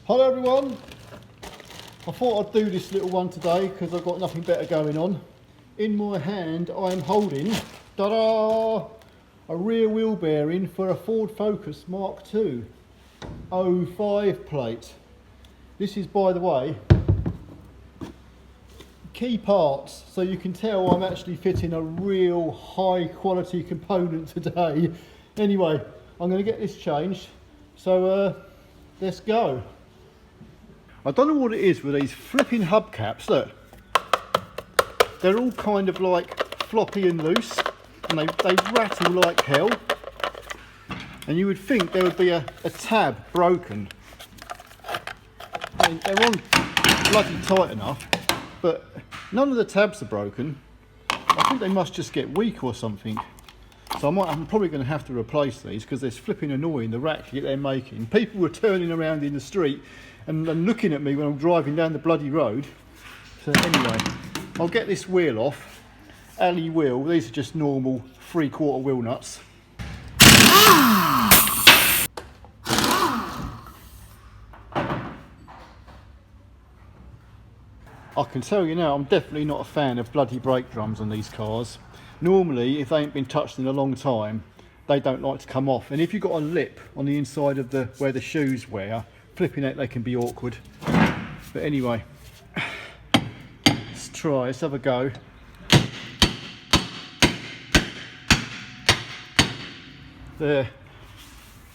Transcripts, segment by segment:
Hello everyone, I thought I'd do this little one today because I've got nothing better going on. In my hand I am holding, ta-da, a rear wheel bearing for a Ford Focus Mk2 05 plate. This is, by the way, key parts, so you can tell I'm actually fitting a real high quality component today. Anyway, I'm going to get this changed, so let's go. I don't know what it is with these flipping hubcaps. Look, they're all kind of like floppy and loose, and they rattle like hell. And you would think there would be a tab broken. I mean, they're on bloody tight enough, but none of the tabs are broken. I think they must just get weak or something. So I'm probably going to have to replace these because they're flipping annoying, the racket they're making. People were turning around in the street and looking at me when I'm driving down the bloody road. So anyway, I'll get this wheel off. Alley wheel, these are just normal 3/4 wheel nuts. I can tell you now, I'm definitely not a fan of bloody brake drums on these cars. Normally, if they ain't been touched in a long time, they don't like to come off. And if you've got a lip on the inside of where the shoes wear, flipping out, they can be awkward. But anyway, let's try, let's have a go. There.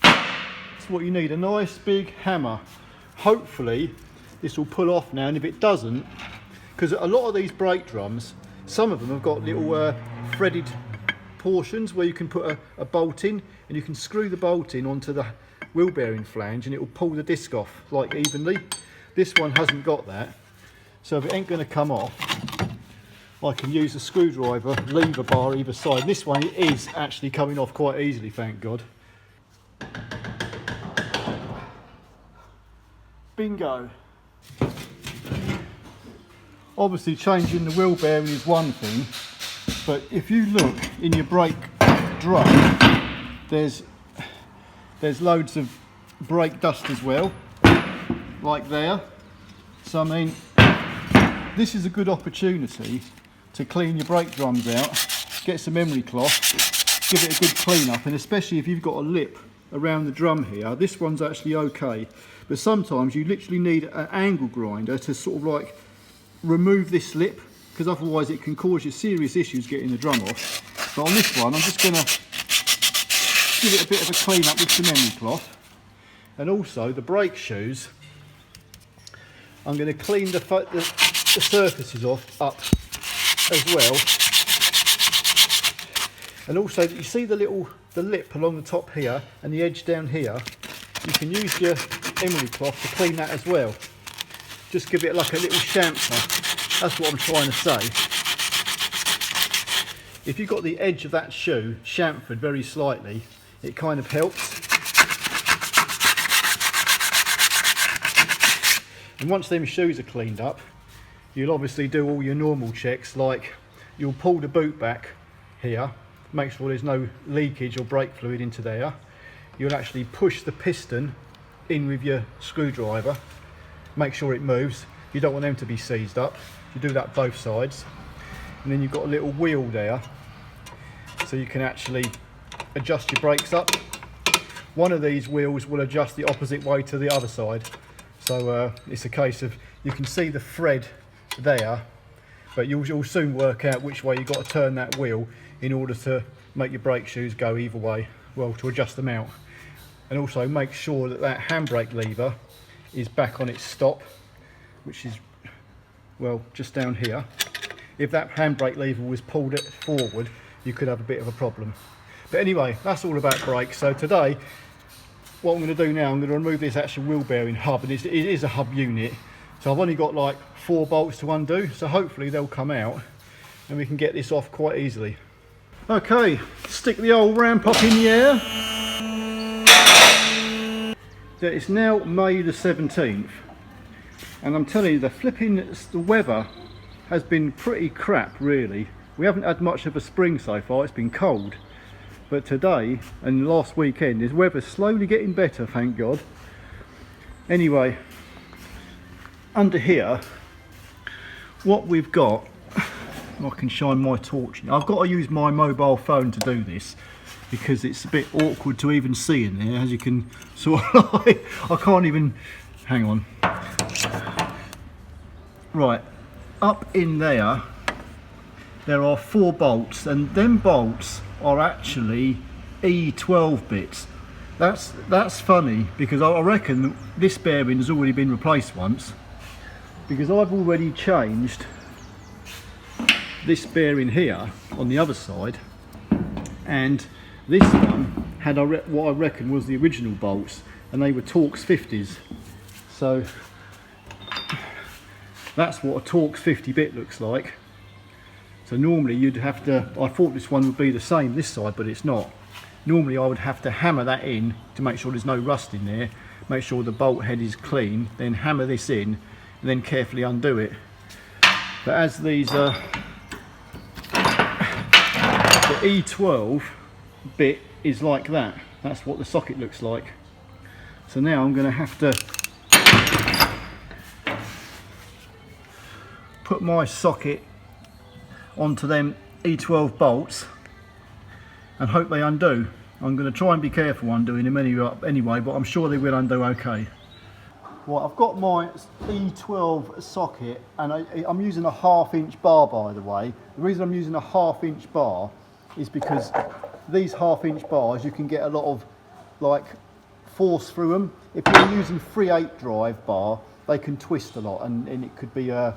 That's what you need, a nice big hammer. Hopefully this will pull off now, and if it doesn't, because a lot of these brake drums, some of them have got little threaded portions where you can put a bolt in, and you can screw the bolt in onto the wheel bearing flange and it will pull the disc off like evenly. This one hasn't got that, so if it ain't going to come off, I can use a screwdriver lever bar either side. This one is actually coming off quite easily, thank God. Bingo. Obviously changing the wheel bearing is one thing, but if you look in your brake drum, there's loads of brake dust as well, like there. So I mean, this is a good opportunity to clean your brake drums out, get some emery cloth, give it a good clean up, and especially if you've got a lip around the drum here. This one's actually okay, but sometimes you literally need an angle grinder to sort of like remove this lip, because otherwise it can cause you serious issues getting the drum off. But on this one, I'm just going to give it a bit of a clean up with some emery cloth. And also the brake shoes, I'm going to clean the surfaces off up as well. And also, you see the lip along the top here and the edge down here, you can use your emery cloth to clean that as well. Just give it like a little chamfer. That's what I'm trying to say. If you've got the edge of that shoe chamfered very slightly, it kind of helps. And once them shoes are cleaned up, you'll obviously do all your normal checks, like you'll pull the boot back here, make sure there's no leakage or brake fluid into there. You'll actually push the piston in with your screwdriver, make sure it moves. You don't want them to be seized up. You do that both sides. And then you've got a little wheel there, so you can actually adjust your brakes up. One of these wheels will adjust the opposite way to the other side. So it's a case of, you can see the thread there, but you'll soon work out which way you've got to turn that wheel in order to make your brake shoes go either way, well, to adjust them out. And also make sure that that handbrake lever is back on its stop, which is, well, just down here. If that handbrake lever was pulled forward, you could have a bit of a problem. But anyway, that's all about brakes. So today, what I'm going to do now, I'm going to remove this actual wheel bearing hub, and it is a hub unit. So I've only got like 4 bolts to undo, so hopefully they'll come out and we can get this off quite easily. Okay, stick the old ramp up in the air. It's now May the 17th, and I'm telling you, the weather has been pretty crap really. We haven't had much of a spring so far, it's been cold. But today and last weekend, this weather's slowly getting better, thank God. Anyway, under here, what we've got, I can shine my torch. I've got to use my mobile phone to do this because it's a bit awkward to even see in there, as you can sort of like, I can't even, hang on. Right, up in there are 4 bolts, and them bolts are actually E12 bits. That's funny, because I reckon this bearing has already been replaced once, because I've already changed this bearing here on the other side, and this one had what I reckon was the original bolts, and they were Torx 50s. So that's what a Torx 50 bit looks like. So normally you'd have to, I thought this one would be the same this side, but it's not. Normally I would have to hammer that in to make sure there's no rust in there, make sure the bolt head is clean, then hammer this in and then carefully undo it. But as these are the E12 bit is like that. That's what the socket looks like. So now I'm going to have to put my socket onto them E12 bolts and hope they undo. I'm going to try and be careful undoing them anyway, but I'm sure they will undo okay. Right, I've got my E12 socket, and I'm using a 1/2 inch bar, by the way. The reason I'm using a 1/2 inch bar is because these 1/2 inch bars, you can get a lot of like force through them. If you're using 3/8 drive bar, they can twist a lot, and it could be a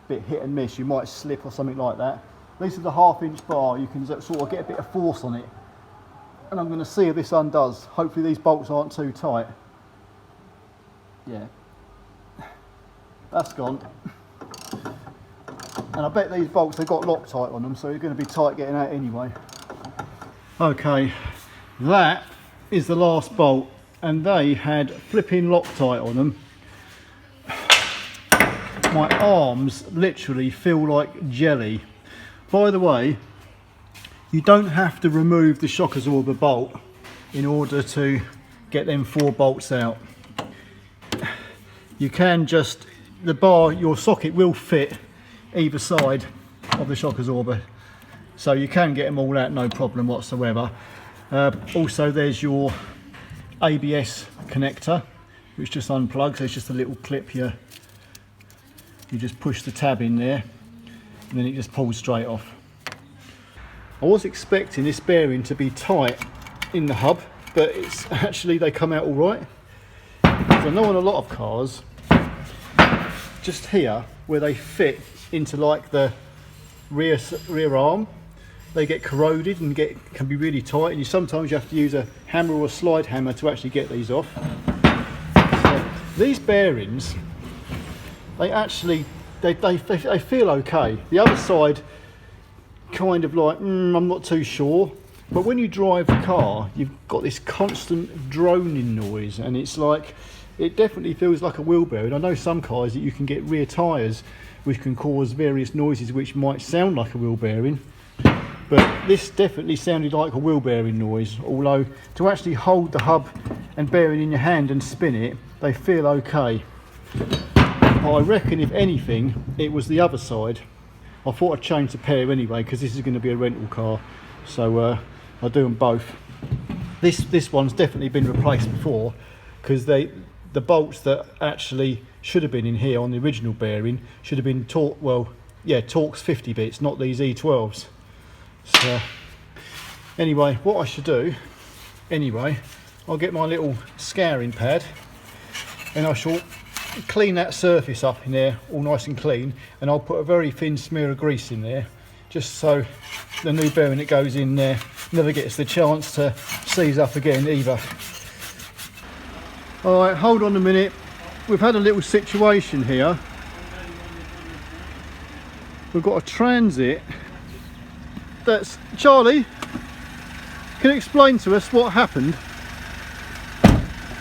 bit hit and miss. You might slip or something like that. This is the 1/2 inch bar, you can sort of get a bit of force on it. And I'm going to see if this undoes. Hopefully these bolts aren't too tight. Yeah, that's gone. And I bet these bolts, they've got Loctite on them, so you're going to be tight getting out anyway. Okay, that is the last bolt, and they had flipping Loctite on them. My arms literally feel like jelly. By the way, you don't have to remove the shock absorber bolt in order to get them 4 bolts out. You can just, the bar, your socket will fit either side of the shock absorber, so you can get them all out no problem whatsoever. Also there's your ABS connector, which just unplugs. There's just a little clip here, you just push the tab in there and then it just pulls straight off. I was expecting this bearing to be tight in the hub, but it's actually, they come out all right. I know on a lot of cars, just here where they fit into like the rear arm, they get corroded and can be really tight, and sometimes you have to use a hammer or a slide hammer to actually get these off. So these bearings, they actually they feel okay. The other side kind of like I'm not too sure, but when you drive the car you've got this constant droning noise, and it's like, it definitely feels like a wheel bearing. I know some cars that you can get rear tyres which can cause various noises which might sound like a wheel bearing, but this definitely sounded like a wheel bearing noise, although to actually hold the hub and bearing in your hand and spin it, they feel okay. I reckon if anything it was the other side. I thought I'd change the pair anyway because this is going to be a rental car, so I'll do them both. This one's definitely been replaced before, because the bolts that actually should have been in here on the original bearing should have been Torx 50 bits, not these E12s. So anyway, what I should do anyway, I'll get my little scouring pad and I shall clean that surface up in there all nice and clean, and I'll put a very thin smear of grease in there just so the new bearing that goes in there never gets the chance to seize up again either. Alright, hold on a minute, we've had a little situation here. We've got a transit that's, Charlie, can you explain to us what happened?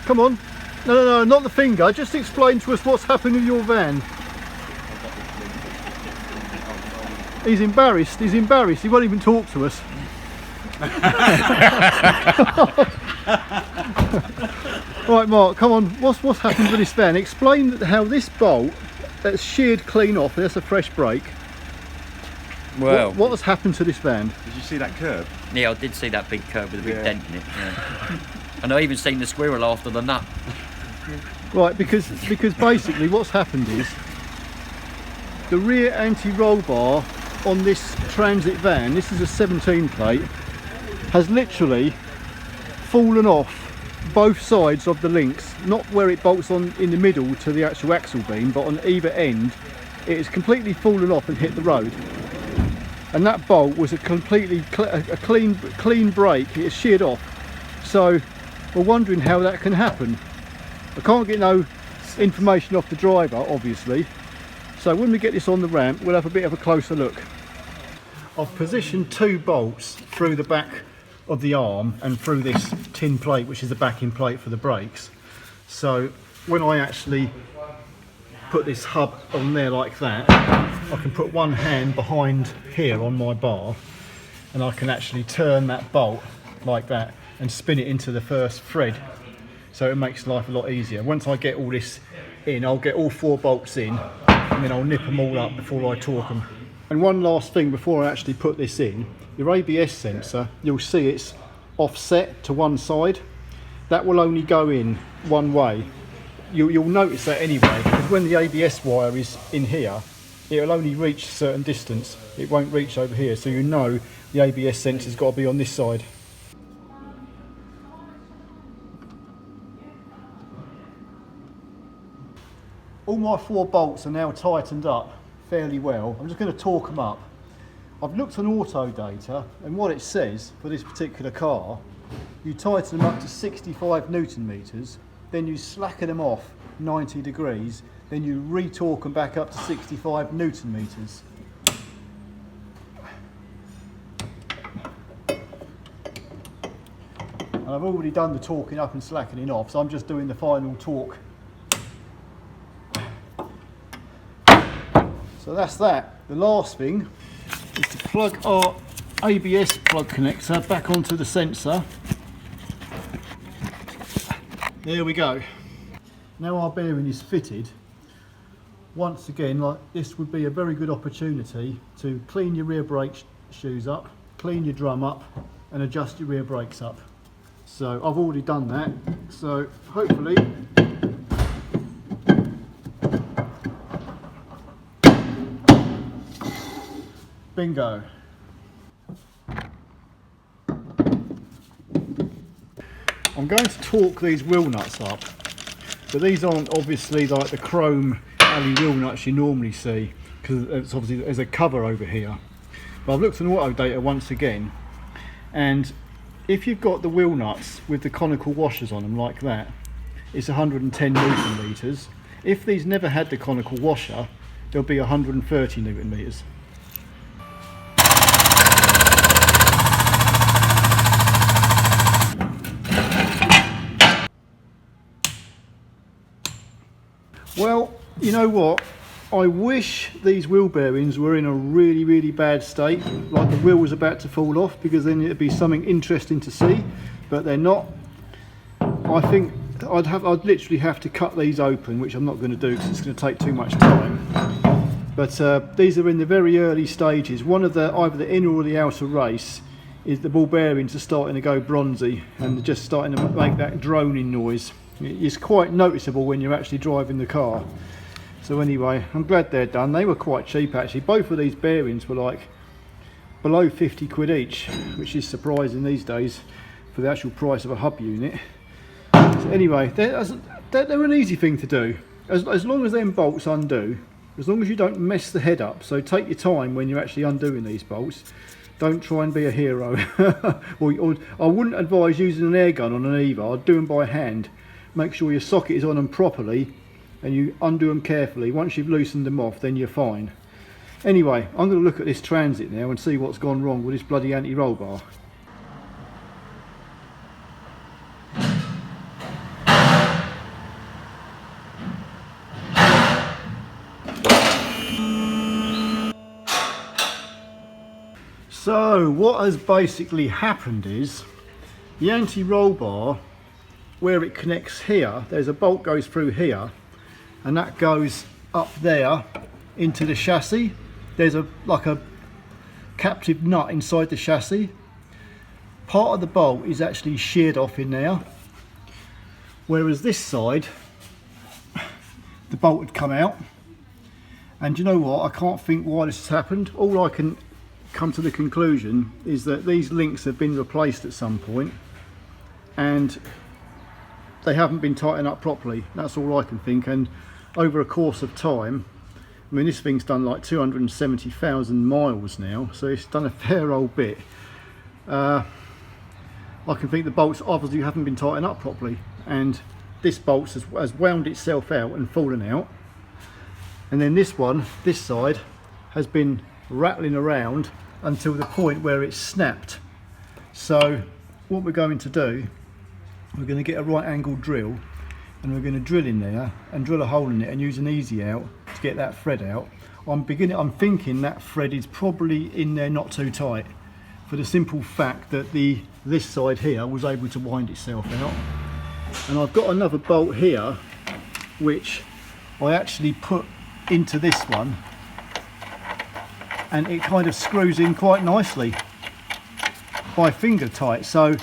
Come on. No, not the finger. Just explain to us what's happened with your van. He's embarrassed. He won't even talk to us. Right, Mark, come on, what's happened with this van? Explain how this bolt that's sheared clean off, that's a fresh brake. Well, what has happened to this van? Did you see that curb? yeah, I did see that big curb with a big Yeah. dent in it. Yeah. And I even seen the squirrel after the nut. Right, because basically what's happened is the rear anti-roll bar on this transit van, this is a 17 plate, has literally fallen off both sides of the links, not where it bolts on in the middle to the actual axle beam, but on either end. It has completely fallen off and hit the road. And that bolt was a completely clean break. It's sheared off. So we're wondering how that can happen. I can't get no information off the driver, obviously. So when we get this on the ramp, we'll have a bit of a closer look. I've positioned 2 bolts through the back of the arm and through this tin plate, which is the backing plate for the brakes. So when I actually put this hub on there like that, I can put one hand behind here on my bar and I can actually turn that bolt like that and spin it into the first thread, so it makes life a lot easier. Once I get all this in, I'll get all 4 bolts in and then I'll nip them all up before I torque them. And one last thing before I actually put this in, your ABS sensor, you'll see it's offset to one side. That will only go in one way. You'll notice that anyway, because when the ABS wire is in here, it'll only reach a certain distance. It won't reach over here, so you know the ABS sensor's got to be on this side. All my 4 bolts are now tightened up fairly well. I'm just going to torque them up. I've looked on auto data, and what it says for this particular car, you tighten them up to 65 Newton meters, then you slacken them off 90 degrees, then you re-torque them back up to 65 Newton meters. And I've already done the torquing up and slackening off, so I'm just doing the final torque. So that's that. The last thing is to plug our ABS plug connector back onto the sensor. There we go. Now our bearing is fitted. Once again, like this would be a very good opportunity to clean your rear brake shoes up, clean your drum up and adjust your rear brakes up. So I've already done that, so hopefully bingo. I'm going to torque these wheel nuts up, but these aren't obviously like the chrome alley wheel nuts you normally see, because it's obviously there's a cover over here. But I've looked on auto data once again, and if you've got the wheel nuts with the conical washers on them like that, it's 110 Newton meters. If these never had the conical washer, they'll be 130 Newton meters. Well, you know what? I wish these wheel bearings were in a really bad state, like the wheel was about to fall off, because then it'd be something interesting to see, but they're not. I think I'd literally have to cut these open, which I'm not going to do because it's going to take too much time. But these are in the very early stages. One of the either the inner or the outer race is the ball bearings are starting to go bronzy and they're just starting to make that droning noise. It's quite noticeable when you're actually driving the car. So anyway, I'm glad they're done. They were quite cheap actually. Both of these bearings were like below 50 quid each, which is surprising these days for the actual price of a hub unit. So anyway, they're an easy thing to do. As long as them bolts undo, as long as you don't mess the head up. So take your time when you're actually undoing these bolts. Don't try and be a hero. or I wouldn't advise using an air gun on an Eva. I'd do them by hand. Make sure your socket is on them properly and you undo them carefully. Once you've loosened them off, then you're fine. Anyway, I'm going to look at this Transit now and see what's gone wrong with this bloody anti-roll bar. So what has basically happened is the anti-roll bar, where it connects here, there's a bolt goes through here and that goes up there into the chassis. There's like a captive nut inside the chassis. Part of the bolt is actually sheared off in there, whereas this side the bolt had come out. And you know what, I can't think why this has happened. All I can come to the conclusion is that these links have been replaced at some point and they haven't been tightened up properly. That's all I can think. And over a course of time, I mean, this thing's done like 270,000 miles now, so it's done a fair old bit. I can think the bolts obviously haven't been tightened up properly, and this bolt has wound itself out and fallen out. And then this one, this side, has been rattling around until the point where it's snapped. So what we're going to do, we're going to get a right angle drill and we're going to drill in there and drill a hole in it and use an easy out to get that thread out. I'm thinking that thread is probably in there not too tight, for the simple fact that this side here was able to wind itself out. And I've got another bolt here which I actually put into this one, and it kind of screws in quite nicely by finger tight. So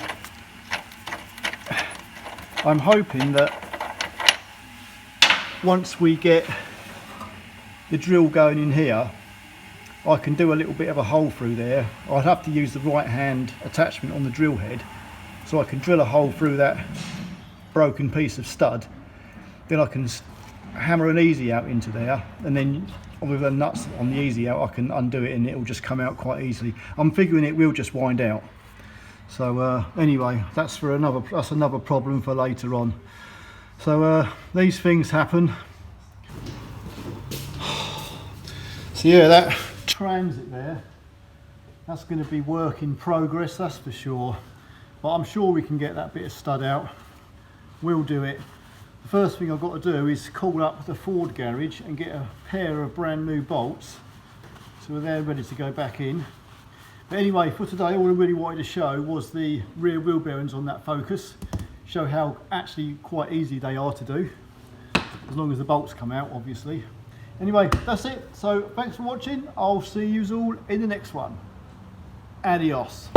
I'm hoping that once we get the drill going in here, I can do a little bit of a hole through there. I'd have to use the right hand attachment on the drill head, so I can drill a hole through that broken piece of stud. Then I can hammer an easy out into there, and then with the nuts on the easy out I can undo it and it will just come out quite easily. I'm figuring it will just wind out. So anyway, that's another problem for later on. So these things happen. So yeah, that transit there, that's going to be work in progress, that's for sure. But I'm sure we can get that bit of stud out. We'll do it. The first thing I've got to do is call up the Ford garage and get a pair of brand new bolts, so they're ready to go back in. But anyway, for today, all I really wanted to show was the rear wheel bearings on that Focus. Show how actually quite easy they are to do, as long as the bolts come out, obviously. Anyway, that's it. So thanks for watching. I'll see you all in the next one. Adios.